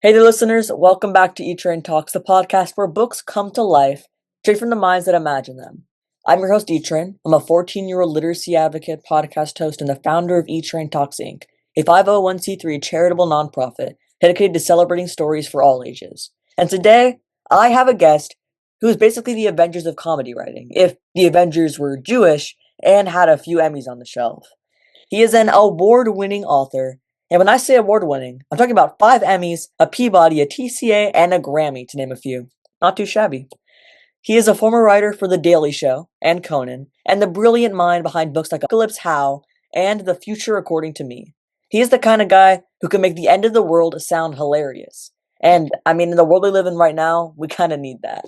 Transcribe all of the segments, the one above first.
Hey there, listeners. Welcome back to E-Train Talks, the podcast where books come to life straight from the minds that imagine them. I'm your host, E-Train. I'm a 14-year-old literacy advocate, podcast host, and the founder of E-Train Talks, Inc., a 501c3 charitable nonprofit dedicated to celebrating stories for all ages. And today, I have a guest who is basically the Avengers of comedy writing, if the Avengers were Jewish and had a few Emmys on the shelf. He is an award-winning author, and when I say award-winning, I'm talking about 5 Emmys, a Peabody, a TCA, and a Grammy, to name a few. Not too shabby. He is a former writer for The Daily Show and Conan, and the brilliant mind behind books like Apocalypse How and The Future According to Me. He is the kind of guy who can make the end of the world sound hilarious. And, in the world we live in right now, we kind of need that.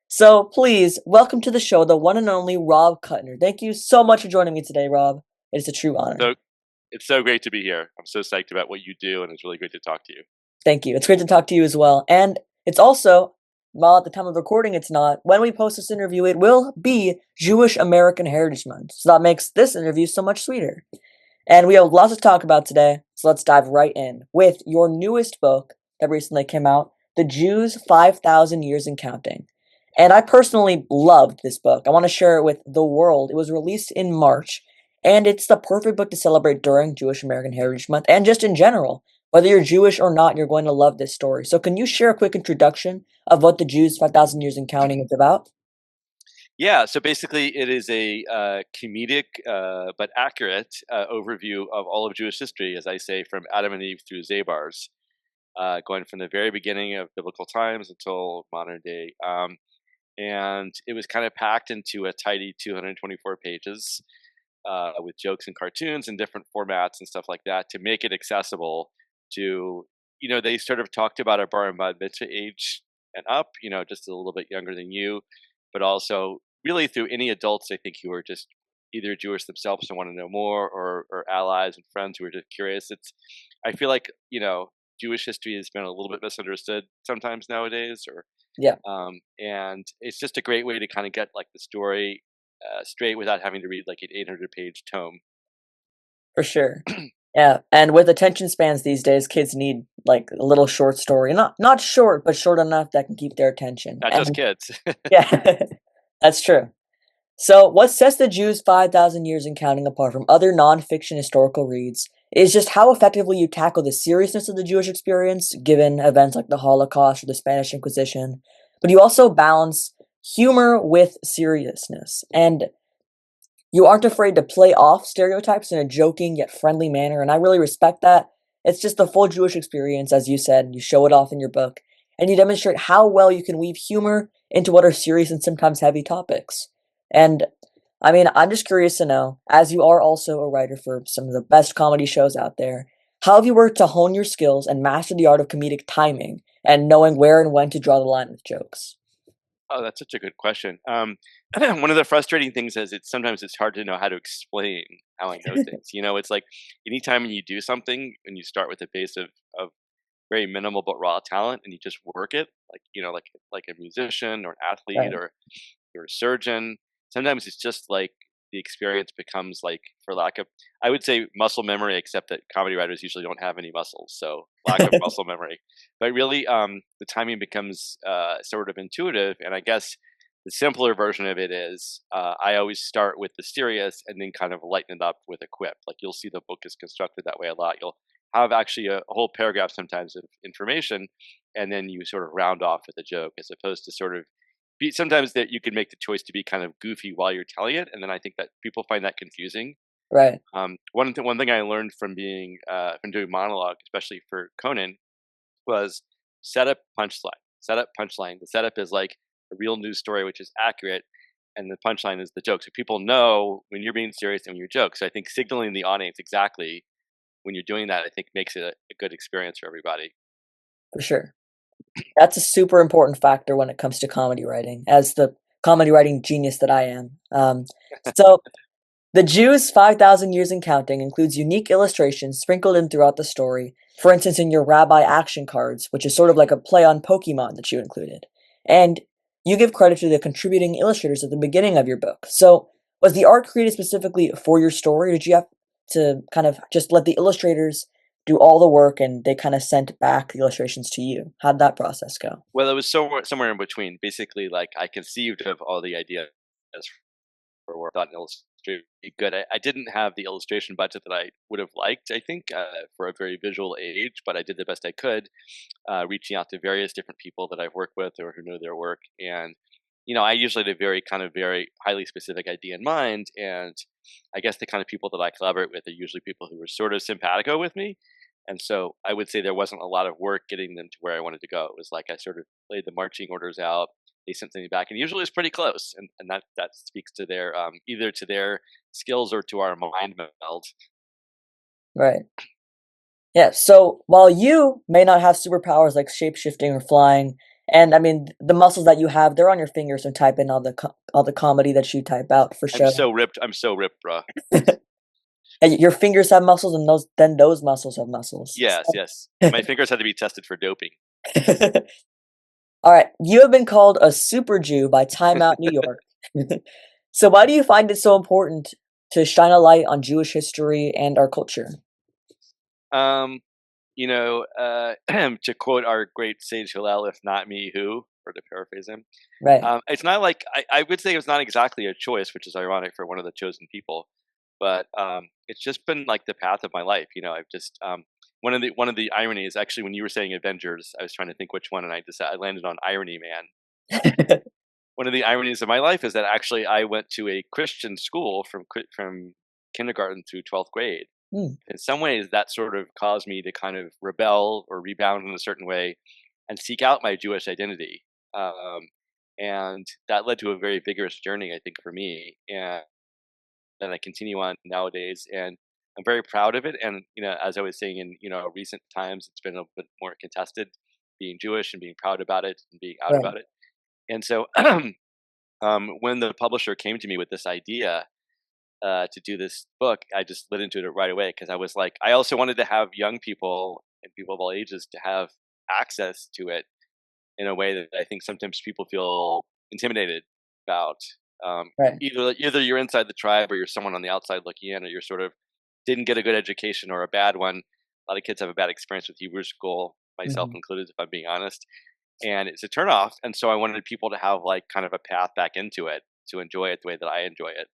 So, please, welcome to the show, the one and only Rob Kutner. Thank you so much for joining me today, Rob. It is a true honor. So it's so great to be here. I'm so psyched about what you do, and it's really great to talk to you. Thank you. It's great to talk to you as well. And it's also, while at the time of recording it's not, when we post this interview, it will be Jewish American Heritage Month. So that makes this interview so much sweeter. And we have lots to talk about today, so let's dive right in with your newest book that recently came out, The Jews 5,000 Years and Counting. And I personally loved this book. I want to share it with the world. It was released in March, and it's the perfect book to celebrate during Jewish American Heritage Month and just in general. Whether you're Jewish or not, you're going to love this story. So can you share a quick introduction of what The Jews 5,000 Years and Counting is about? Yeah, so basically, it is a comedic but accurate overview of all of Jewish history, as I say, from Adam and Eve through Zabars, going from the very beginning of biblical times until modern day. And it was kind of packed into a tidy 224 pages with jokes and cartoons and different formats and stuff like that to make it accessible to, they sort of talked about a bar and bat mitzvah age and up, just a little bit younger than you, but also really through any adults, I think, who are just either Jewish themselves and want to know more, or allies and friends who are just curious. I feel like, Jewish history has been a little bit misunderstood sometimes nowadays, Yeah, and it's just a great way to kind of get like the story straight without having to read like an 800-page tome. for sure. Yeah, and with attention spans these days, kids need like a little short story. Not short, but short enough that can keep their attention. Not just And kids. yeah, that's true. So, what sets the Jews 5,000 years and counting apart from other nonfiction historical reads is just how effectively you tackle the seriousness of the Jewish experience, given events like the Holocaust or the Spanish Inquisition, but you also balance humor with seriousness. And you aren't afraid to play off stereotypes in a joking yet friendly manner, and I really respect that. It's just the full Jewish experience, as you said, you show it off in your book, and you demonstrate how well you can weave humor into what are serious and sometimes heavy topics. And I'm just curious to know, as you are also a writer for some of the best comedy shows out there, how have you worked to hone your skills and master the art of comedic timing and knowing where and when to draw the line with jokes? Oh, that's such a good question. One of the frustrating things is sometimes it's hard to know how to explain how I know things. It's like anytime you do something and you start with a base of very minimal but raw talent and you just work it, like a musician or an athlete Right. or you're a surgeon. Sometimes it's just like the experience becomes like, for lack of, I would say muscle memory, except that comedy writers usually don't have any muscles, so lack of muscle memory. But really, the timing becomes sort of intuitive, and I guess the simpler version of it is I always start with the serious and then kind of lighten it up with a quip. Like you'll see the book is constructed that way a lot. You'll have actually a whole paragraph sometimes of information, and then you sort of round off with a joke, as opposed to sort of sometimes that you can make the choice to be kind of goofy while you're telling it, and then I think that people find that confusing. Right. One thing I learned from doing monologue, especially for Conan, was set up punchline. The setup is like a real news story, which is accurate, and the punchline is the joke. So people know when you're being serious and when you're joke. So I think signaling the audience exactly when you're doing that, I think makes it a good experience for everybody. For sure. That's a super important factor when it comes to comedy writing, as the comedy writing genius that I am. So, The Jews 5,000 Years and Counting includes unique illustrations sprinkled in throughout the story, for instance, in your Rabbi action cards, which is sort of like a play on Pokemon that you included. And you give credit to the contributing illustrators at the beginning of your book. So, was the art created specifically for your story, or did you have to kind of just let the illustrators do all the work and they kind of sent back the illustrations to you? How'd that process go? Well, it was somewhere in between. Basically, like I conceived of all the ideas for where I thought an illustrator would be good. I didn't have the illustration budget that I would have liked, I think, for a very visual age, but I did the best I could, reaching out to various different people that I've worked with or who know their work. And, I usually had a very highly specific idea in mind. And I guess the kind of people that I collaborate with are usually people who are sort of simpatico with me. And so I would say there wasn't a lot of work getting them to where I wanted to go. It was like I sort of laid the marching orders out. They sent something back, and usually it's pretty close, and that speaks to their either to their skills or to our mind meld. Right. Yeah. So while you may not have superpowers like shape shifting or flying, and I mean the muscles that you have, they're on your fingers and type in all the comedy that you type out for I'm show. so ripped. I'm so ripped, bro. And your fingers have muscles, and those muscles have muscles. Yes, yes. My fingers had to be tested for doping. All right, you have been called a super Jew by Time Out New York. So why do you find it so important to shine a light on Jewish history and our culture? Um, to quote our great sage Hillel, "If not me, who?" Or to paraphrase him, Right. it's not like I would say it was not exactly a choice, which is ironic for one of the chosen people. But it's just been like the path of my life. I've just one of the ironies actually when you were saying Avengers, I was trying to think which one, and I landed on Irony Man. One of the ironies of my life is that actually I went to a Christian school from kindergarten through 12th grade. Mm, In some ways, that sort of caused me to kind of rebel or rebound in a certain way and seek out my Jewish identity. Um, and that led to a very vigorous journey, I think, for me. And then I continue on nowadays, and I'm very proud of it. And as I was saying in recent times, it's been a bit more contested, being Jewish and being proud about it and being out right. about it. And so, when the publisher came to me with this idea to do this book, I just lit into it right away because I was like, I also wanted to have young people and people of all ages to have access to it in a way that I think sometimes people feel intimidated about. Right. Either you're inside the tribe or you're someone on the outside looking in, or you're sort of didn't get a good education or a bad one. A lot of kids have a bad experience with Hebrew school, myself Mhm. included, if I'm being honest. And it's a turnoff. And so I wanted people to have like kind of a path back into it to enjoy it the way that I enjoy it.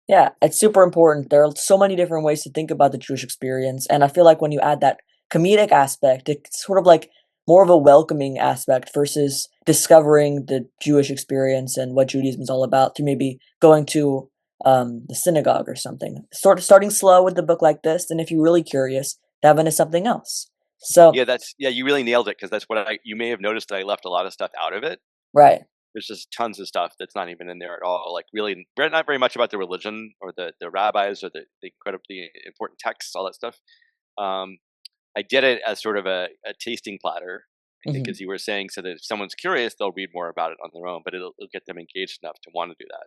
Yeah, it's super important. There are so many different ways to think about the Jewish experience, and I feel like when you add that comedic aspect, it's sort of like more of a welcoming aspect versus discovering the Jewish experience and what Judaism is all about through maybe going to the synagogue or something. Sort of starting slow with a book like this, and if you're really curious, dive into something else. So, Yeah, you really nailed it because that's what you may have noticed that I left a lot of stuff out of it. right, There's just tons of stuff that's not even in there at all. Like really, not very much about the religion or the rabbis or the incredibly important texts, all that stuff. Um, I did it as sort of a tasting platter, I think, hmm as you were saying, so that if someone's curious, they'll read more about it on their own. But it'll get them engaged enough to want to do that.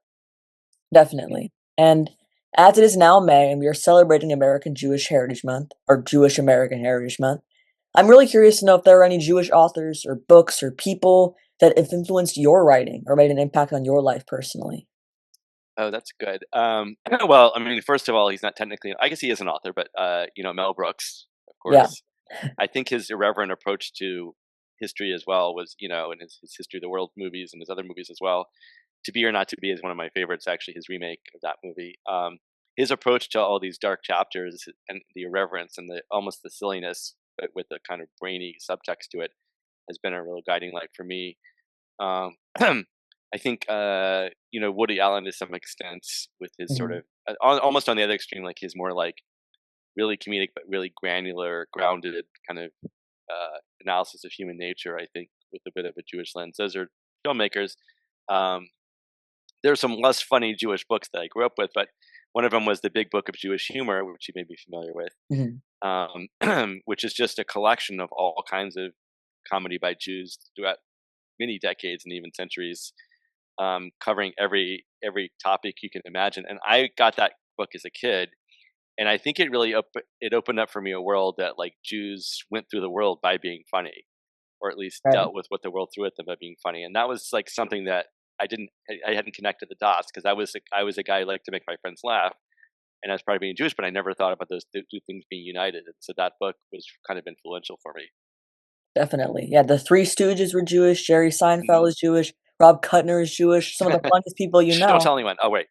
definitely. And as it is now May, and we are celebrating American Jewish Heritage Month or Jewish American Heritage Month. I'm really curious to know if there are any Jewish authors or books or people that have influenced your writing or made an impact on your life personally. Oh, that's good. Well, I mean, first of all, he's not technically. I guess he is an author, but Mel Brooks, of Yeah, course. I think his irreverent approach to history as well was, in his History of the World movies and his other movies as well. To Be or Not to Be is one of my favorites. Actually, his remake of that movie. His approach to all these dark chapters and the irreverence and the almost the silliness, but with a kind of brainy subtext to it, has been a real guiding light for me. Um, I think Woody Allen to some extent with his sort mhm, of almost on the other extreme, like he's more like really comedic but really granular, grounded kind of analysis of human nature. I think with a bit of a Jewish lens. Those are filmmakers. Um, there's some less funny Jewish books that I grew up with, but one of them was the Big Book of Jewish Humor, which you may be familiar with, mhm, which is just a collection of all kinds of comedy by Jews throughout many decades and even centuries, covering every topic you can imagine. And I got that book as a kid, and I think it really it opened up for me a world that like Jews went through the world by being funny, or at least right, dealt with what the world threw at them by being funny. And that was like something that I hadn't connected the dots because I was a guy who liked to make my friends laugh, and as probably being Jewish, but I never thought about those two things being united. And so that book was kind of influential for me. Definitely. Yeah, the Three Stooges were Jewish, Jerry Seinfeld Mhm. is Jewish, Rob Kutner is Jewish, some of the funniest people you Don't know. tell anyone. Oh, wait.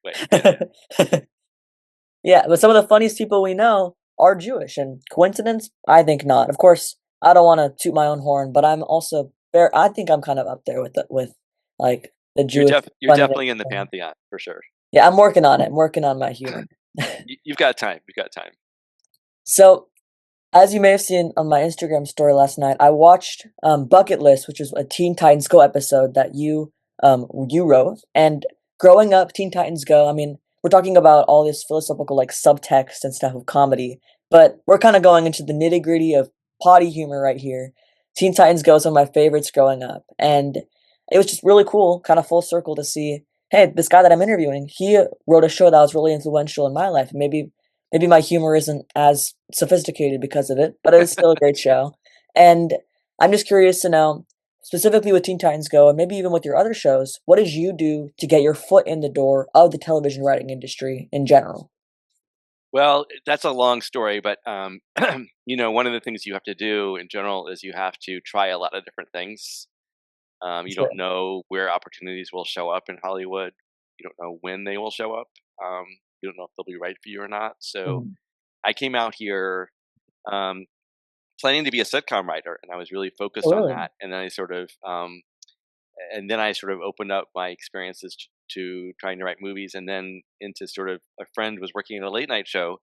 Yeah, but some of the funniest people we know are Jewish, and coincidence? I think not. Of course, I don't wanna toot my own horn, but I'm also I think I'm kind of up there with, like, the Jewish You're funniness. definitely in the pantheon for sure. Yeah, I'm working on it. I'm working on my humor. You've got time. You've got time. So, as you may have seen on my Instagram story last night, I watched Bucket List, which is a Teen Titans Go episode that you wrote. And growing up, Teen Titans Go, I mean, we're talking about all this philosophical like subtext and stuff of comedy, but we're kind of going into the nitty gritty of potty humor right here. Teen Titans Go is one of my favorites growing up, and it was just really cool, kind of full circle to see. Hey, this guy that I'm interviewing, he wrote a show that was really influential in my life. Maybe my humor isn't as sophisticated because of it, but it's still a great show. And I'm just curious to know, specifically with Teen Titans Go, and maybe even with your other shows, what did you do to get your foot in the door of the television writing industry in general? Well, that's a long story, but one of the things you have to do in general is you have to try a lot of different things. You Sure. don't know where opportunities will show up in Hollywood. You don't know when they will show up. Um, you don't know if they'll be right for you or not. So Mhm. I came out here um, planning to be a sitcom writer, and I was really Oh, focused on really? that. And then I sort of opened up my experiences to trying to write movies, and then into sort of a friend was working at a late night show,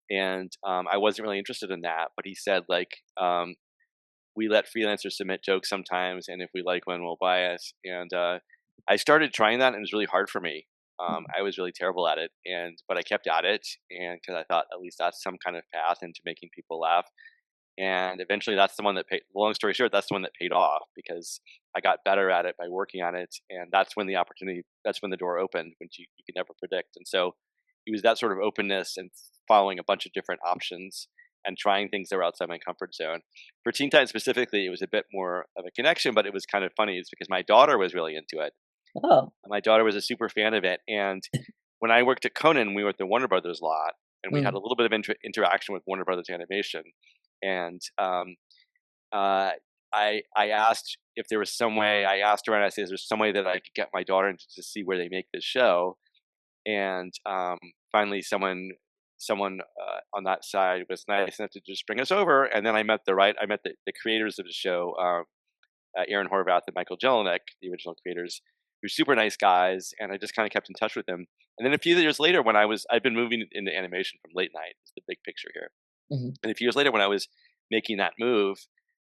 and I wasn't really interested in that, but he said like. We let freelancers submit jokes sometimes, and if we like one, we'll buy it. And I started trying that, and it was really hard for me. Mhm. I was really terrible at it, and but I kept at it, and because I thought at least that's some kind of path into making people laugh. And eventually, that's the one that paid. Long story short, that's the one that paid off because I got better at it by working on it, and that's when the opportunity. That's when the door opened, which you could never predict. And so, it was that sort of openness and following a bunch of different options and trying things that were outside my comfort zone. For Teen Titans specifically, it was a bit more of a connection, but it was kind of funny. It's because my daughter was really into it. Oh. My daughter was a super fan of it, and when I worked at Conan, we were at the Warner Brothers lot, and we had Mm. a little bit of interaction with Warner Brothers Animation, and uh, I asked if there was some way. I asked her, and I said, "Is there some way that I could get my daughter into to see where they make this show?" And finally, someone on that side was nice enough to just bring us over, and then I met the creators of the show, Aaron Horvath and Michael Jelinek, the original creators, who are super nice guys, and I just kind of kept in touch with them. And then a few years later, I'd been moving into animation from late night, is the big picture here. Mhm. And a few years later, when I was making that move,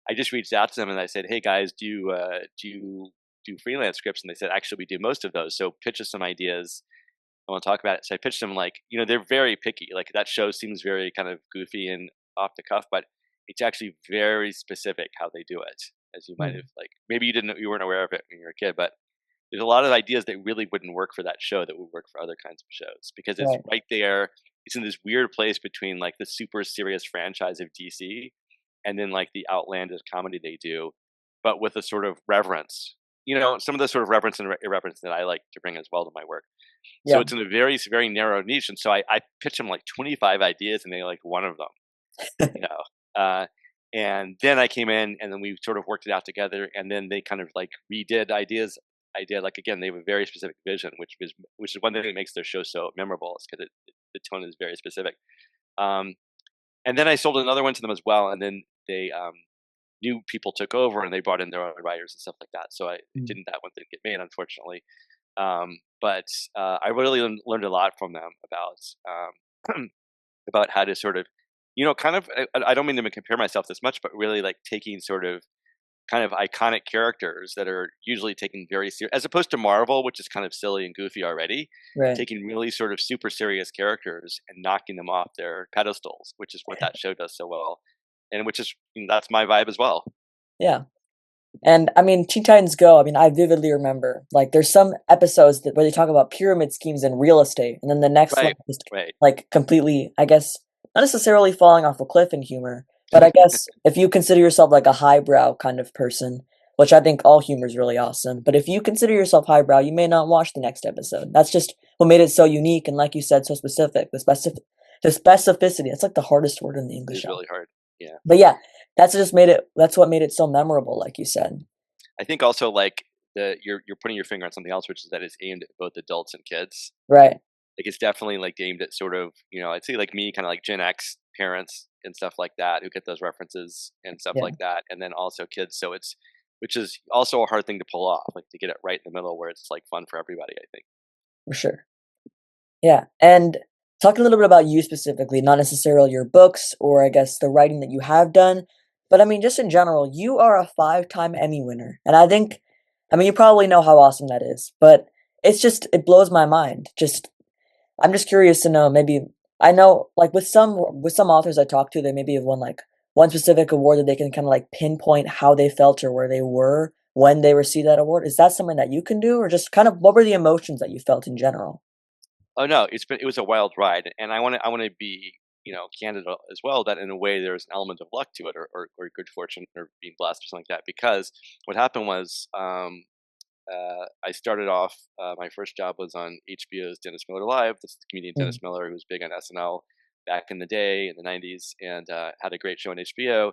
I just reached out to them and I said, "Hey guys, do you do freelance scripts?" And they said, "Actually, we do most of those. So pitch us some ideas. I want to talk about it." So I pitched them like, they're very picky. Like that show seems very kind of goofy and off the cuff, but it's actually very specific how they do it. As you might have Mm. like, maybe you weren't aware of it when you were a kid, but there's a lot of ideas that really wouldn't work for that show that would work for other kinds of shows because it's Right. right there. It's in this weird place between like the super serious franchise of DC and then like the outlandish comedy they do, but with a sort of reverence. Some of the sort of reverence and irreverence that I like to bring as well to my work. So Yeah. it's in a very narrow niche, and so I pitched them like 25 ideas, and they like one of them, you know. And then I came in, and then we sort of worked it out together, and then they kind of like redid ideas. I did like again, they have a very specific vision, which is one thing that makes their show so memorable, is because the tone is very specific. Um, and then I sold another one to them as well, and then they new people took over, and they brought in their own writers and stuff like that. So Mm. that one didn't get made, unfortunately. But I really learned a lot from them about how to sort of, kind of. I don't mean to compare myself this much, but really like taking sort of kind of iconic characters that are usually taken very serious, as opposed to Marvel, which is kind of silly and goofy already. Right. Taking really sort of super serious characters and knocking them off their pedestals, which is what that show does so well, and which is that's my vibe as well. Yeah. And I mean, Teen Titans Go, I mean, I vividly remember, like, there's some episodes where they talk about pyramid schemes in real estate, and then the next one Right, is right. like completely, I guess, not necessarily falling off a cliff in humor, but I guess if you consider yourself like a highbrow kind of person, which I think all humor is really awesome. But if you consider yourself highbrow, you may not watch the next episode. That's just what made it so unique and, like you said, so specific. The specificity. It's like the hardest word in the It English. is really hard. Yeah. But yeah, that's what made it so memorable, like you said. I think also like you're putting your finger on something else, which is that it's aimed at both adults and kids. Right. Like it's definitely like aimed at sort of, I'd say like me, kind of like Gen X parents and stuff like that who get those references and stuff Yeah, like that, and then also kids. So which is also a hard thing to pull off, like to get it right in the middle where it's like fun for everybody, I think. for sure. Yeah. And talk a little bit about you specifically, not necessarily your books or I guess the writing that you have done, but I mean, just in general, you are a 5-time Emmy winner. And I mean, you probably know how awesome that is, but it blows my mind. I'm just curious to know, maybe, I know, like with some authors I talk to, they maybe have won like one specific award that they can kind of like pinpoint how they felt or where they were when they received that award. Is that something that you can do, or just kind of what were the emotions that you felt in general? Oh no, it was a wild ride, and I want to be candid as well that in a way there's an element of luck to it, or good fortune, or being blessed or something like that. Because what happened was I started off. My first job was on HBO's Dennis Miller Live. This is the comedian Dennis Mm, Miller, who was big on SNL back in the day in the '90s, and had a great show on HBO.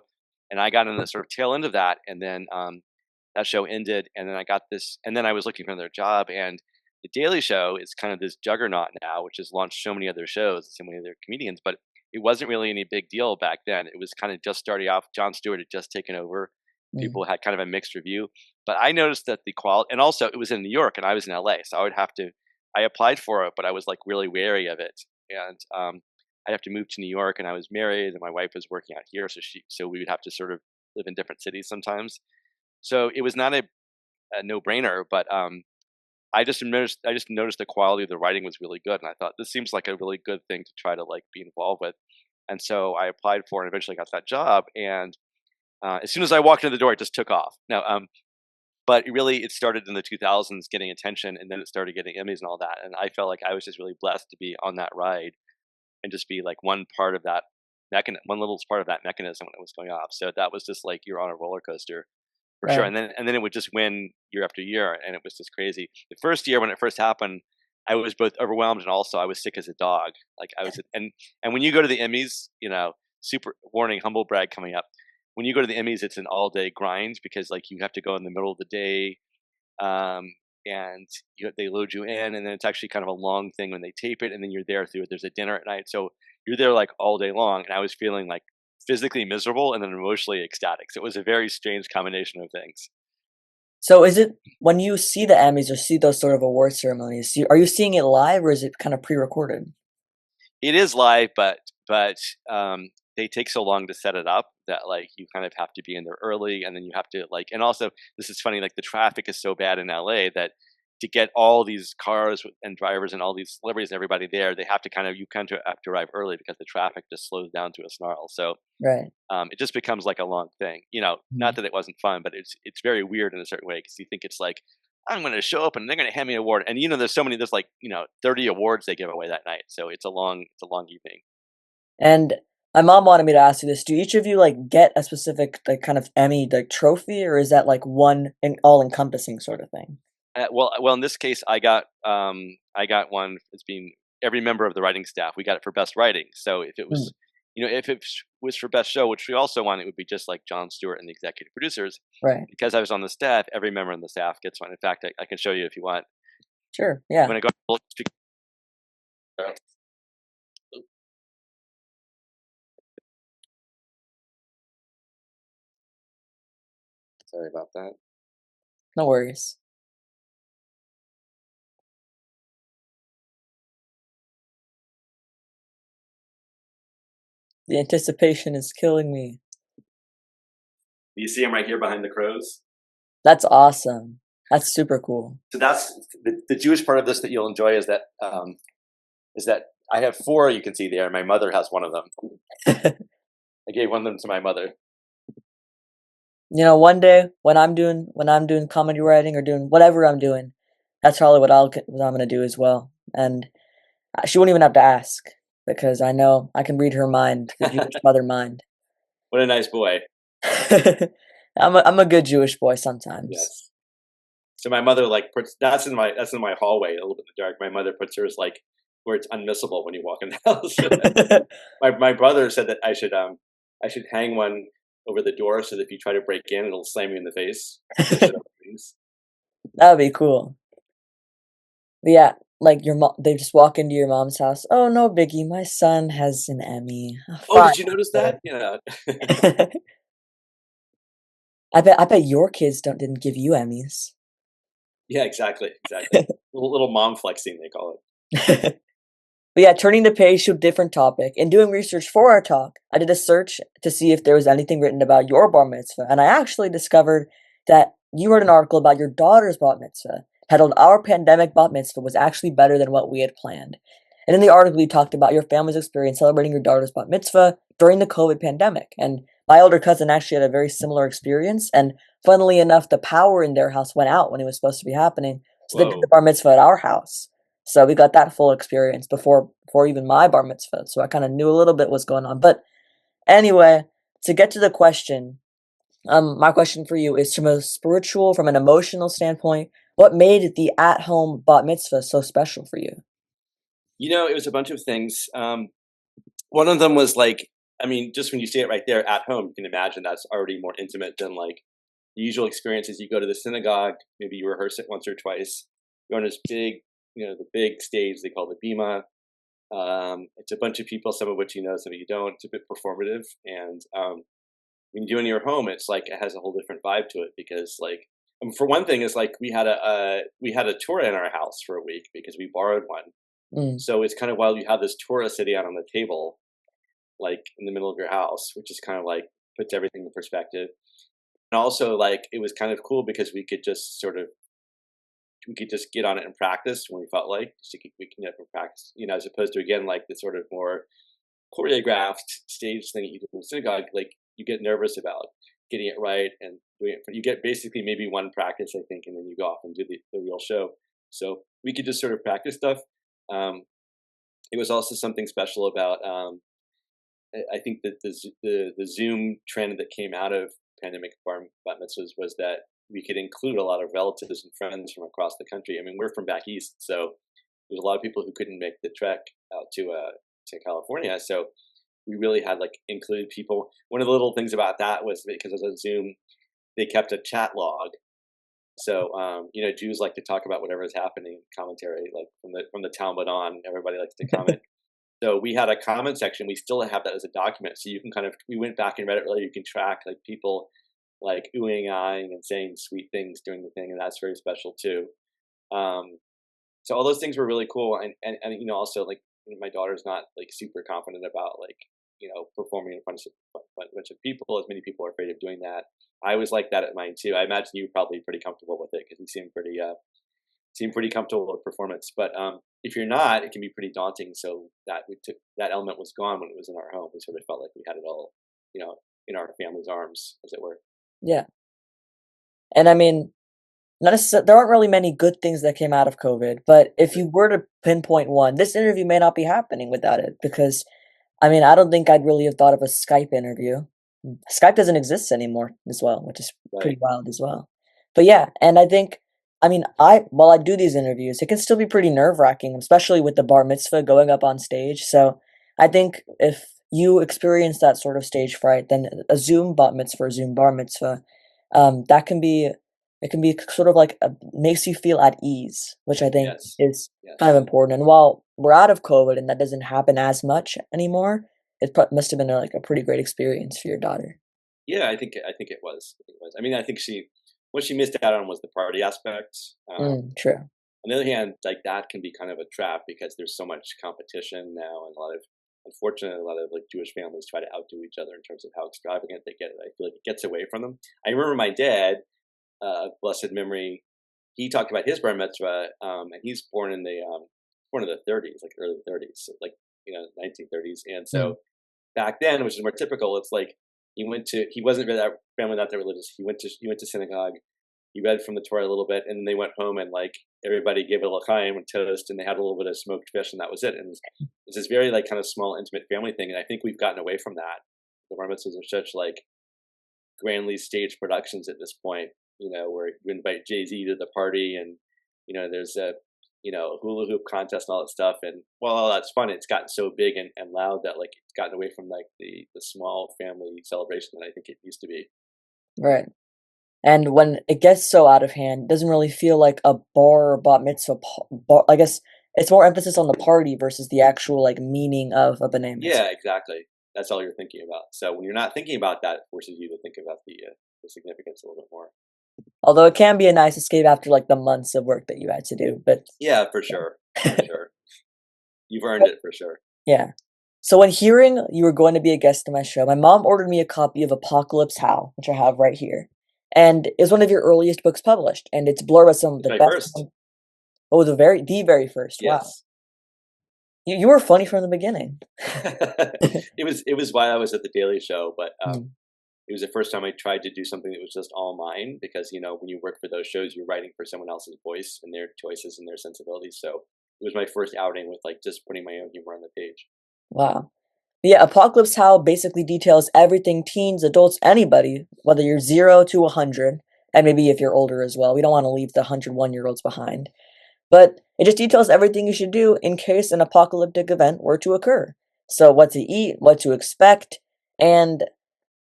And I got in the sort of tail end of that, and then that show ended, and then I got this, and then I was looking for another job, and the Daily Show is kind of this juggernaut now, which has launched so many other shows, so many other comedians, but it wasn't really any big deal back then. It was kind of just starting off. Jon Stewart had just taken over. mm, People had kind of a mixed review, but I noticed that the quality, and also it was in New York and I was in LA, so I applied for it, but I was like really wary of it, and I'd have to move to New York, and I was married, and my wife was working out here, so we would have to sort of live in different cities sometimes. So it was not a no brainer, but I just noticed the quality of the writing was really good, and I thought this seems like a really good thing to try to like be involved with, and so I applied for it and eventually got that job. And as soon as I walked in the door, it just took off. Now, but it started in the 2000s getting attention, and then it started getting Emmys and all that. And I felt like I was just really blessed to be on that ride and just be like one part of that one little part of that mechanism when it was going off. So that was just like you're on a roller coaster for sure. right. And then it would just win year after year, and it was just crazy. The first year when it first happened, I was both overwhelmed and also I was sick as a dog. Like I was, and when you go to the Emmys, super warning, humble brag coming up. When you go to the Emmys, it's an all day grind because like you have to go in the middle of the day, um, and they load you in, and then it's actually kind of a long thing when they tape it, and then you're there through it. There's a dinner at night, so you're there like all day long. And I was feeling like physically miserable and then emotionally ecstatic. So it was a very strange combination of things. So is it when you see the Emmys or see those sort of award ceremonies, are you seeing it live or is it kind of pre-recorded? It is live, but they take so long to set it up that like you kind of have to be in there early, and then you have to like, and also this is funny, like the traffic is so bad in LA that to get all these cars and drivers and all these celebrities and everybody there, they have to you kind of have to arrive early because the traffic just slows down to a snarl. So Right. it just becomes like a long thing. Not Mhm. that it wasn't fun, but it's very weird in a certain way because you think it's like I'm going to show up and they're going to hand me an award, and there's like 30 awards they give away that night, so it's a long evening. And my mom wanted me to ask you this. Do each of you like get a specific like kind of Emmy like trophy, or is that like one and all encompassing sort of thing? Well, in this case, I got one. It's been every member of the writing staff. We got it for best writing. So if it Mm, was, if it was for best show, which we also won, it would be just like Jon Stewart and the executive producers. right. Because I was on the staff, every member on the staff gets one. In fact, I can show you if you want. Sure. Yeah. When I go, sorry about that. No worries. The anticipation is killing me. You see him right here behind the crows. That's awesome. That's super cool. So that's the Jewish part of this that you'll enjoy is that I have four you can see there. My mother has one of them. I gave one of them to my mother. You know, one day when I'm doing comedy writing or doing whatever I'm doing, that's probably what I'm gonna do as well. And she won't even have to ask because I know I can read her mind, the Jewish mother mind. What a nice boy. I'm a good Jewish boy sometimes. Yes. So my mother like puts that's in my hallway a little bit in the dark. My mother puts hers like where it's unmissable when you walk in the house. My brother said that I should hang one over the door so that if you try to break in, it'll slam you in the face. Push it up things. That would be cool. But yeah, like your mom, they just walk into your mom's house. Oh no, Biggie, my son has an Emmy. Oh, Fine. did you notice that? Yeah. I bet your kids didn't give you Emmys. Yeah, exactly, exactly. Little mom flexing, they call But yeah, turning the page to a different topic. In doing research for our talk, I did a search to see if there was anything written about your bar mitzvah, and I actually discovered that you wrote an article about your daughter's bat mitzvah, titled "Our Pandemic Bat Mitzvah Was Actually Better Than What We Had Planned." And in the article, you talked about your family's experience celebrating your daughter's bat mitzvah during the COVID pandemic. And my older cousin actually had a very similar experience. And funnily enough, the power in their house went out when it was supposed to be happening. So they did the Whoa. bar mitzvah at our house. So we got that full experience before even my bar mitzvah. So I kind of knew a little bit what's going on. But anyway, to get to the question, my question for you is from a spiritual, from an emotional standpoint, what made the at-home bat mitzvah so special for you? It was a bunch of things. One of them was like, I mean, just when you say it right there at home, you can imagine that's already more intimate than like the usual experiences. You go to the synagogue, maybe you rehearse it once or twice. You're on this big, the big stage they call the bima. It's a bunch of people, some of which you know, some of you don't. It's a bit performative, and when you do it in your home, it's like it has a whole different vibe to it because, like, for one thing, is like we had a Torah in our house for a week because we borrowed one. Mm, So it's kind of wild. You have this Torah sitting out on the table, like in the middle of your house, which is kind of like puts everything in perspective. And also, like, it was kind of cool because we could just get on it and practice when we felt like we can get up and practice, as opposed to again like the sort of more choreographed stage thing that you do in synagogue. Like you get nervous about getting it right and doing it. You get basically maybe one practice, I think, and then you go off and do the real show. So we could just sort of practice stuff. Um, it was also something special about. I think that the Zoom trend that came out of pandemic bat mitzvahs was that we could include a lot of relatives and friends from across the country. I mean, we're from back east, so there's a lot of people who couldn't make the trek out to California. So we really had like included people. One of the little things about that was because it was on Zoom, they kept a chat log. So Jews like to talk about whatever is happening, commentary like from the Talmud on. Everybody likes to comment. So we had a comment section. We still have that as a document. So you can we went back and read it earlier. You can track like people like oohing, eyeing, and saying sweet things during the thing, and that's very special too. Um, so all those things were really cool, and also like my daughter's not like super confident about like performing in front of a bunch of people. As many people are afraid of doing that. I was like that at mine too. I imagine you were probably pretty comfortable with it because you seemed pretty comfortable with performance. But if you're not, it can be pretty daunting. So that element was gone when it was in our home. We sort of felt like we had it all, in our family's arms, as it were. yeah. And I mean, there aren't really many good things that came out of COVID, but if you were to pinpoint one, this interview may not be happening without it because I mean, I don't think I'd really have thought of a Skype interview. Skype doesn't exist anymore as well, which is Right. pretty wild as well. But yeah, and I think, I mean, while I do these interviews, it can still be pretty nerve-wracking, especially with the bar mitzvah going up on stage. So I think if you experience that sort of stage fright, then a Zoom bat mitzvah, or Zoom bar mitzvah, that can be, it can be sort of like makes you feel at ease, which I think Yes. is kind of Yes. important. And while we're out of COVID and that doesn't happen as much anymore, must have been a pretty great experience for your daughter. Yeah, I think it was. I think it was. I mean, I think what she missed out on was the party aspect. True. On the other hand, like that can be kind of a trap because there's so much competition now, and unfortunately, a lot of like Jewish families try to outdo each other in terms of how extravagant they get. I feel like it gets away from them. I remember my dad, blessed memory, he talked about his bar mitzvah, and he's born in the 30s, like early 30s, like 1930s, and Mm. so back then, which is more typical, it's like he wasn't really that family not that religious. He went to synagogue. He read from the Torah a little bit, and then they went home and like everybody gave a l'chaim and toast, and they had a little bit of smoked fish, and that was it. And it's this very like kind of small, intimate family thing, and I think we've gotten away from that. The bar mitzvahs are such like grandly staged productions at this point. Where you invite Jay-Z to the party, and there's a hula hoop contest and all that stuff. And while all that's fun, it's gotten so big and loud that like it's gotten away from like the small family celebration that I think it used to be. Right. And when it gets so out of hand, it doesn't really feel like a bar or bat mitzvah. I guess it's more emphasis on the party versus the actual like meaning of a b'nai mitzvah. Yeah, exactly. That's all you're thinking about. So when you're not thinking about that, it forces you to think about the significance a little bit more. Although it can be a nice escape after like the months of work that you had to do. But Yeah, for sure. For sure. You've earned it for sure. yeah. So when hearing you were going to be a guest on my show, my mom ordered me a copy of Apocalypse How, which I have right here. And it's one of your earliest books published, and it's blurred by some of It's the my best. first. Oh, the very first. Wow. Yes. You were funny from the beginning. It was while I was at the Daily Show, but Mm. it was the first time I tried to do something that was just all mine, because when you work for those shows, you're writing for someone else's voice and their choices and their sensibilities. So it was my first outing with like just putting my own humor on the page. Wow. Yeah, Apocalypse How basically details everything teens, adults, anybody, whether you're 0 to 100, and maybe if you're older as well. We don't want to leave the 101-year-olds behind. But it just details everything you should do in case an apocalyptic event were to occur. So what to eat, what to expect, and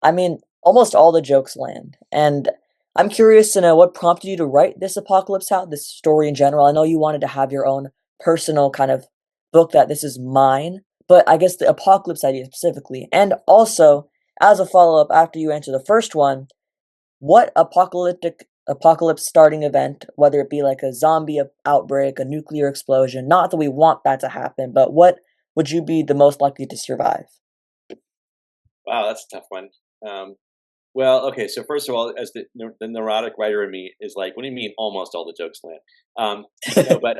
I mean, almost all the jokes land. And I'm curious to know what prompted you to write this Apocalypse How, this story in general. I know you wanted to have your own personal kind of book that this is mine, but I guess the apocalypse idea specifically. And also, as a follow-up after you answer the first one, what apocalypse starting event, whether it be like a zombie outbreak, a nuclear explosion, not that we want that to happen, but what would you be the most likely to survive? Wow, that's a tough one. Well, okay. So first of all, as the neurotic writer in me is like, what do you mean almost all the jokes land? No, but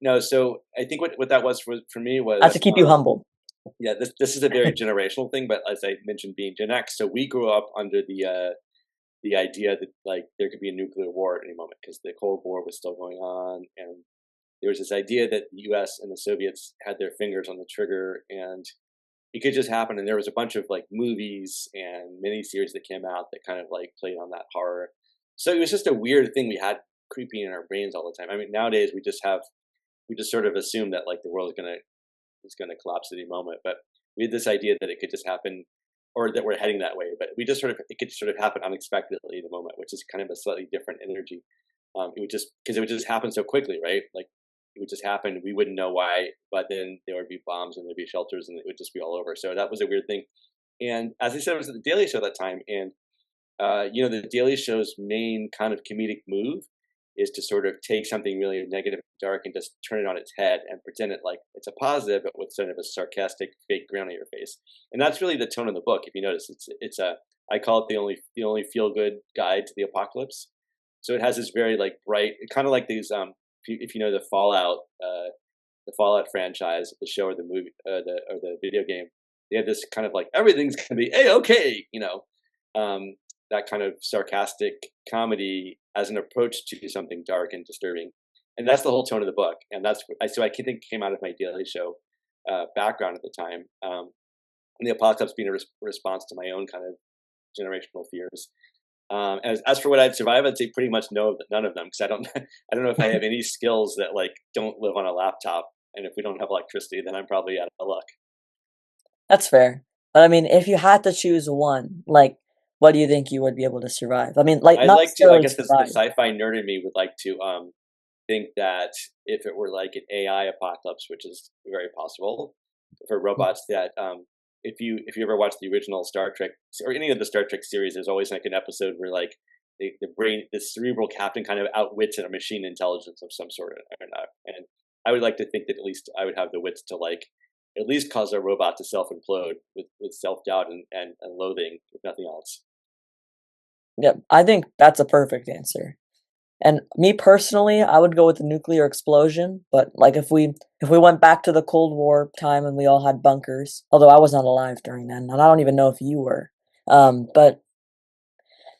no. So I think what that was for me I have was to keep you humble. yeah. This is a very generational thing, but as I mentioned, being Gen X, so we grew up under the idea that like there could be a nuclear war at any moment because the Cold War was still going on, and there was this idea that the U.S. and the Soviets had their fingers on the trigger, and it could just happen. And there was a bunch of like movies and miniseries that came out that kind of like played on that horror. So it was just a weird thing we had creeping in our brains all the time. I mean, nowadays we just sort of assume that like the world is gonna collapse at any moment. But we had this idea that it could just happen, or that we're heading that way. But it could sort of happen unexpectedly in the moment, which is kind of a slightly different energy. It would just because it would just happen so quickly, right? Like it would just happen. We wouldn't know why, but then there would be bombs and there'd be shelters, and it would just be all over. So that was a weird thing. And as I said, I was at the Daily Show that time, and the Daily Show's main kind of comedic move is to sort of take something really negative and dark and just turn it on its head and pretend it like it's a positive, but with sort of a sarcastic, fake grin on your face. And that's really the tone of the book. If you notice, it's a I call it the only feel good guide to the apocalypse. So it has this very like bright, kind of like these if you know the Fallout franchise, the show or the movie, the video game, they have this kind of like everything's gonna be okay, that kind of sarcastic comedy as an approach to something dark and disturbing, and that's the whole tone of the book. And so I think came out of my Daily Show background at the time, and the apocalypse being a response to my own kind of generational fears. As for what I'd survive, I'd say pretty much none of them, because I don't I don't know if I have any skills that like don't live on a laptop, and if we don't have electricity, then I'm probably out of luck. That's fair. But I mean, if you had to choose one, like, what do you think you would be able to survive? I mean, like, I'd not like to. I necessarily guess the survive. sci-fi nerd in me would like to think that if it were like an AI apocalypse, which is very possible for robots, that if you ever watch the original Star Trek or any of the Star Trek series, there's always like an episode where like the cerebral captain kind of outwits a machine intelligence of some sort, and I would like to think that at least I would have the wits to like at least cause a robot to self implode with self doubt and loathing, if nothing else. Yep, I think that's a perfect answer. And me personally, I would go with the nuclear explosion. But like, if we went back to the Cold War time and we all had bunkers, although I was not alive during then, and I don't even know if you were. But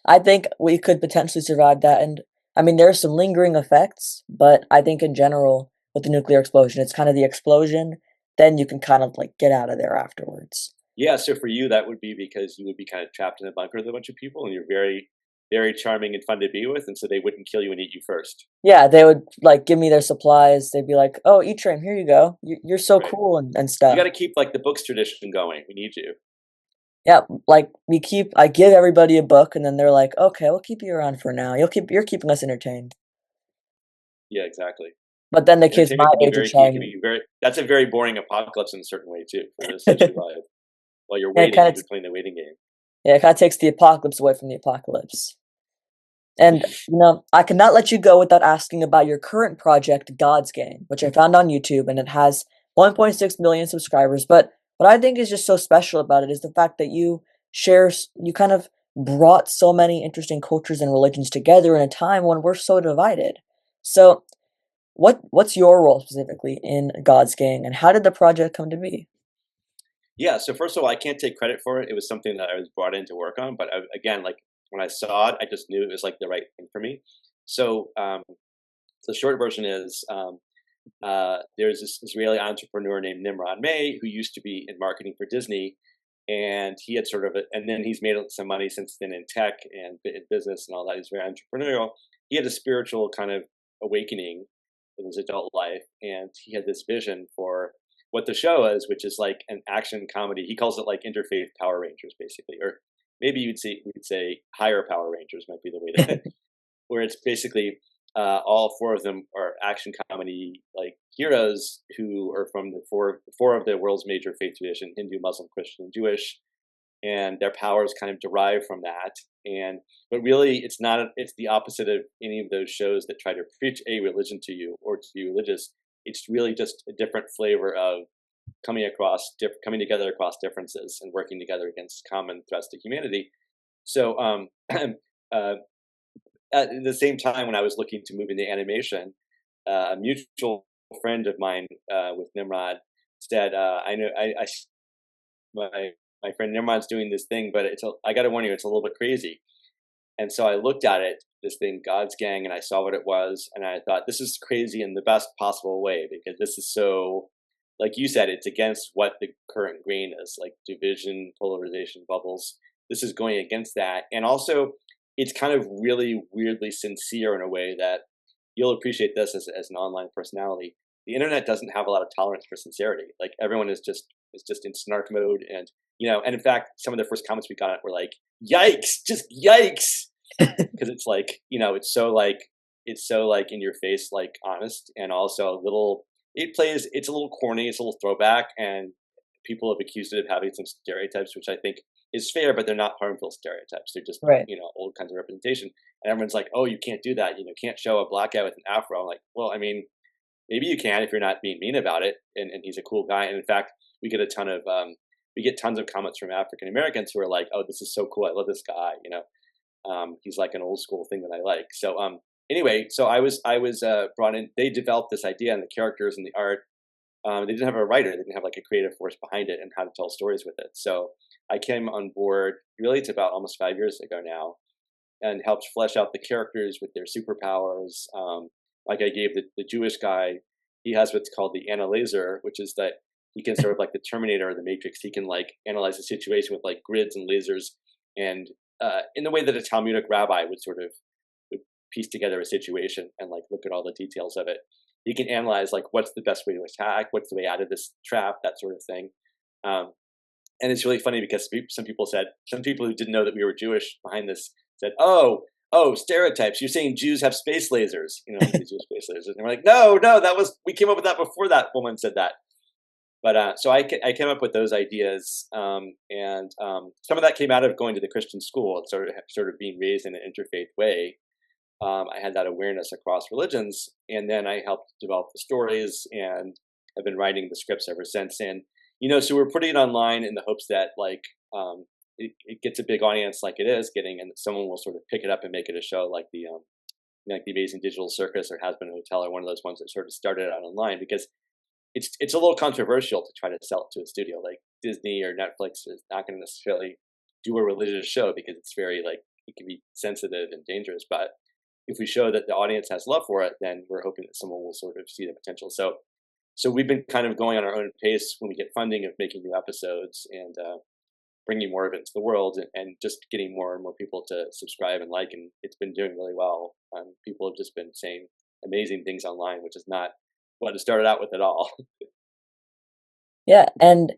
I think we could potentially survive that. And I mean, there's some lingering effects, but I think in general, with the nuclear explosion, it's kind of the explosion, then you can kind of like get out of there afterwards. Yeah, so for you, that would be because you would be kind of trapped in a bunker with a bunch of people, and you're very, very charming and fun to be with, and so they wouldn't kill you and eat you first. Yeah, they would like give me their supplies. They'd be like, "Oh, E-Train, here you go. You're so Right. cool and You got stuff." to keep like the books tradition going. We need you. Yeah, like I give everybody a book, and then they're like, "Okay, we'll keep you around for now. You're keeping us entertained." Yeah, exactly. But then the kids my Entertainment can be age are very key. It can trying. be very. That's a very boring apocalypse in a certain way too, for those to survive. While you're Yeah, it waiting, kind you've of been playing the waiting game. yeah, it kind of takes the apocalypse away from the apocalypse. And, I cannot let you go without asking about your current project, God's Game, which I found on YouTube, and it has 1.6 million subscribers. But what I think is just so special about it is the fact that you kind of brought so many interesting cultures and religions together in a time when we're so divided. So, what's your role specifically in God's Game, and how did the project come to be? Yeah. So first of all, I can't take credit for it. It was something that I was brought in to work on. But again, like when I saw it, I just knew it was like the right thing for me. So the short version is there's this Israeli entrepreneur named Nimrod May who used to be in marketing for Disney, and he had sort of, and then he's made some money since then in tech and in business and all that. He's very entrepreneurial. He had a spiritual kind of awakening in his adult life, and he had this vision for what the show is, which is like an action comedy. He calls it like interfaith Power Rangers, basically, or maybe you'd say higher Power Rangers might be the way to, where it's basically all four of them are action comedy like heroes who are from the four of the world's major faith tradition: Hindu, Muslim, Christian, and Jewish, and their powers kind of derive from that. And but really, it's the opposite of any of those shows that try to preach a religion to you or to be religious. It's really just a different flavor of coming together across differences and working together against common threats to humanity. So uh, at the same time, when I was looking to move into animation, a mutual friend of mine with Nimrod said, "I know my my friend Nimrod's doing this thing, but I got to warn you, it's a little bit crazy." And so I looked at it, this thing, God's Gang, and I saw what it was, and I thought, this is crazy in the best possible way because this is so, like you said, it's against what the current grain is, like division, polarization, bubbles. This is going against that, and also it's kind of really weirdly sincere in a way that you'll appreciate this as an online personality. The internet doesn't have a lot of tolerance for sincerity. Like everyone is just in snark mode, and and in fact, some of the first comments we got were like, "Yikes! Just yikes!" Because it's like it's so like in your face, like honest, and also a little. It's a little corny. It's a little throwback, and people have accused it of having some stereotypes, which I think is fair, but they're not harmful stereotypes. They're just Right. old kinds of representation. And everyone's like, "Oh, you can't do that. Can't show a black guy with an afro." I'm like, well, I mean, maybe you can if you're not being mean about it. And he's a cool guy. And in fact, we get a ton of we get tons of comments from African Americans who are like, "Oh, this is so cool. I love this guy." He's like an old school thing that I like. So anyway, so I was brought in. They developed this idea and the characters and the art. They didn't have a writer. They didn't have like a creative force behind it and how to tell stories with it. So I came on board. Really, it's about almost 5 years ago now, and helped flesh out the characters with their superpowers. Like I gave the Jewish guy, he has what's called the analyzer, which is that he can sort of like the Terminator or the Matrix. He can like analyze the situation with like grids and lasers, and in the way that a Talmudic rabbi would piece together a situation and like look at all the details of it. He can analyze like what's the best way to attack, what's the way out of this trap, that sort of thing. Um, and it's really funny because some people who didn't know that we were Jewish behind this said, "Oh, stereotypes. You're saying Jews have space lasers, these are space lasers." And we're like, "No, no, we came up with that before that woman said that." But so I came up with those ideas, and some of that came out of going to the Christian school and sort of being raised in an interfaith way. I had that awareness across religions, and then I helped develop the stories, and have been writing the scripts ever since. And so we're putting it online in the hopes that like it gets a big audience, like it is getting, and someone will sort of pick it up and make it a show, like the Amazing Digital Circus or Has Been a Hotel, or one of those ones that sort of started out online, because it's a little controversial to try to sell it to a studio like Disney or Netflix is not going to necessarily do a religious show because it's very like it can be sensitive and dangerous. But if we show that the audience has love for it, then we're hoping that someone will sort of see the potential. So So we've been kind of going on our own pace when we get funding of making new episodes and bringing more of it into the world and just getting more and more people to subscribe and like. And it's been doing really well. People have just been saying amazing things online, which is not what it started out with at all. Yeah, and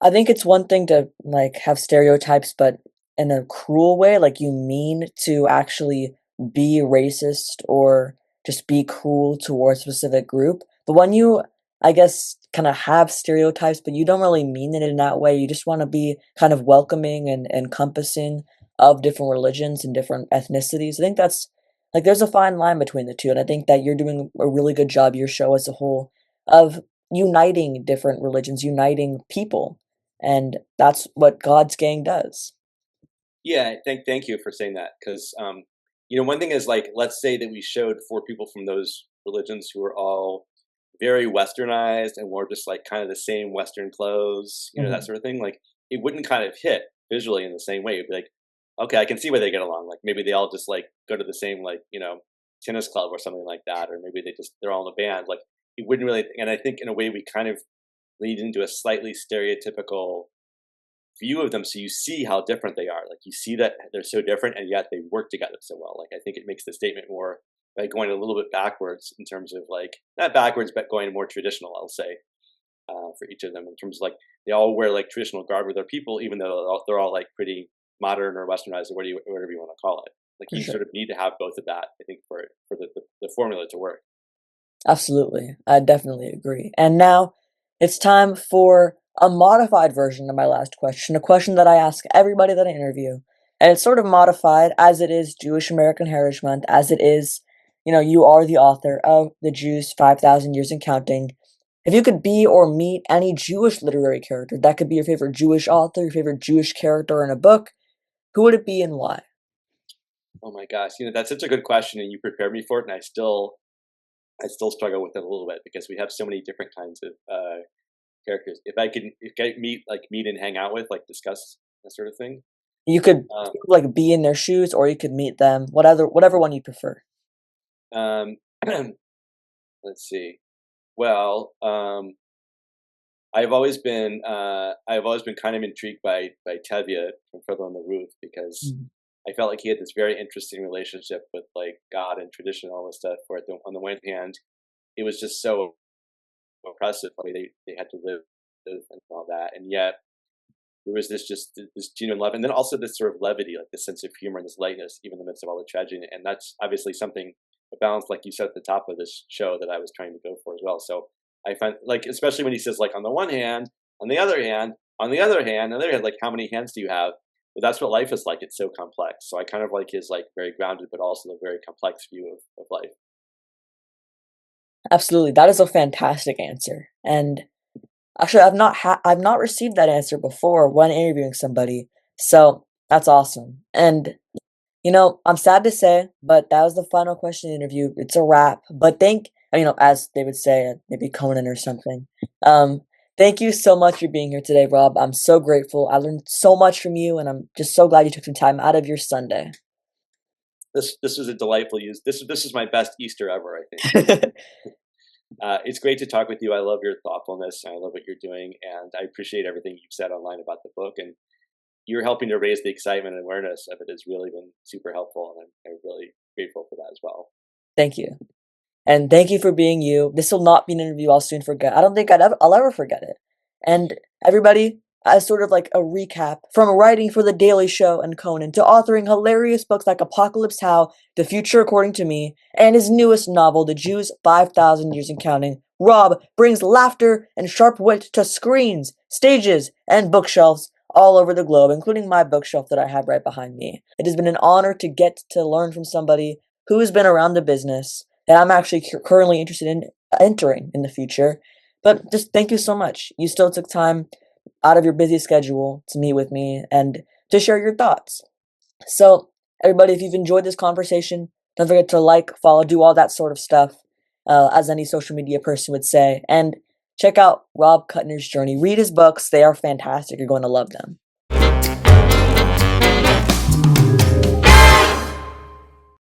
I think it's one thing to like have stereotypes, but in a cruel way, like you mean to actually be racist or just be cruel towards a specific group. But when you, I guess, kind of have stereotypes, but you don't really mean it in that way, you just want to be kind of welcoming and encompassing of different religions and different ethnicities. I think that's like there's a fine line between the two, and I think that you're doing a really good job, your show as a whole, of uniting different religions, uniting people, and that's what God's Gang does. Yeah, thank you for saying that because one thing is like let's say that we showed four people from those religions who are all very westernized and wore just like kind of the same Western clothes, that Mhm. sort of thing. Like it wouldn't kind of hit visually in the same way. It'd be like, okay, I can see where they get along. Like maybe they all just like go to the same like tennis club or something like that, or maybe they're all in a band. Like it wouldn't really. And I think in a way we kind of lead into a slightly stereotypical view of them, so you see how different they are. Like you see that they're so different and yet they work together so well. Like I think it makes the statement more by going a little bit backwards in terms of like not backwards but going more traditional, I'll say, for each of them in terms of like they all wear like traditional garb with their people even though they're all like pretty modern or westernized or whatever you want to call it. Like For you sure. sort of need to have both of that, I think, for the formula to work. Absolutely. I definitely agree. And now it's time for a modified version of my last question, a question that I ask everybody that I interview. And it's sort of modified as it is Jewish American Heritage Month, as it is, you are the author of The Jews 5,000 Years and Counting. If you could be or meet any Jewish literary character, that could be your favorite Jewish author, your favorite Jewish character in a book, who would it be and why? Oh my gosh, that's such a good question and you prepared me for it and I still struggle with it a little bit because we have so many different kinds of characters. If I meet and hang out with, like discuss that sort of thing. You could Um, like be in their shoes or you could meet them, whatever one you prefer. um, let's see. Well, I've always been kind of intrigued by Tevye from Fiddler on the Roof because Mhm. I felt like he had this very interesting relationship with like God and tradition and all this stuff. Where on the one hand, it was just so oppressive, the way they had to live and all that, and yet there was this genuine love, and then also this sort of levity, like this sense of humor and this lightness, even in the midst of all the tragedy. And that's obviously something a balance, like you said at the top of this show, that I was trying to go for as well. So I find, like, especially when he says, like, on the one hand, on the other hand, on the other hand, on the other hand, like, how many hands do you have? But that's what life is like. It's so complex. So I kind of like his like very grounded, but also a very complex view of life. Absolutely, that is a fantastic answer. And actually, I've not received that answer before when interviewing somebody. So that's awesome. And I'm sad to say, but that was the final question of the interview. It's a wrap. But as they would say, maybe Conan or something. Um, thank you so much for being here today, Rob. I'm so grateful. I learned so much from you, and I'm just so glad you took some time out of your Sunday. This was a delightful use. This is my best Easter ever, I think. It's great to talk with you. I love your thoughtfulness. And I love what you're doing, and I appreciate everything you've said online about the book. And you're helping to raise the excitement and awareness of it has really been super helpful, and I'm really grateful for that as well. Thank you. And thank you for being you. This will not be an interview I'll soon forget. I don't think I'll ever forget it. And everybody, as sort of like a recap, from writing for The Daily Show and Conan to authoring hilarious books like Apocalypse How, The Future According to Me, and his newest novel, The Jews 5,000 Years and Counting, Rob brings laughter and sharp wit to screens, stages, and bookshelves all over the globe, including my bookshelf that I have right behind me. It has been an honor to get to learn from somebody who has been around the business that I'm actually currently interested in entering in the future. But just thank you so much. You still took time out of your busy schedule to meet with me and to share your thoughts. So, everybody, if you've enjoyed this conversation, don't forget to like, follow, do all that sort of stuff, as any social media person would say. And check out Rob Kutner's journey. Read his books, they are fantastic. You're going to love them.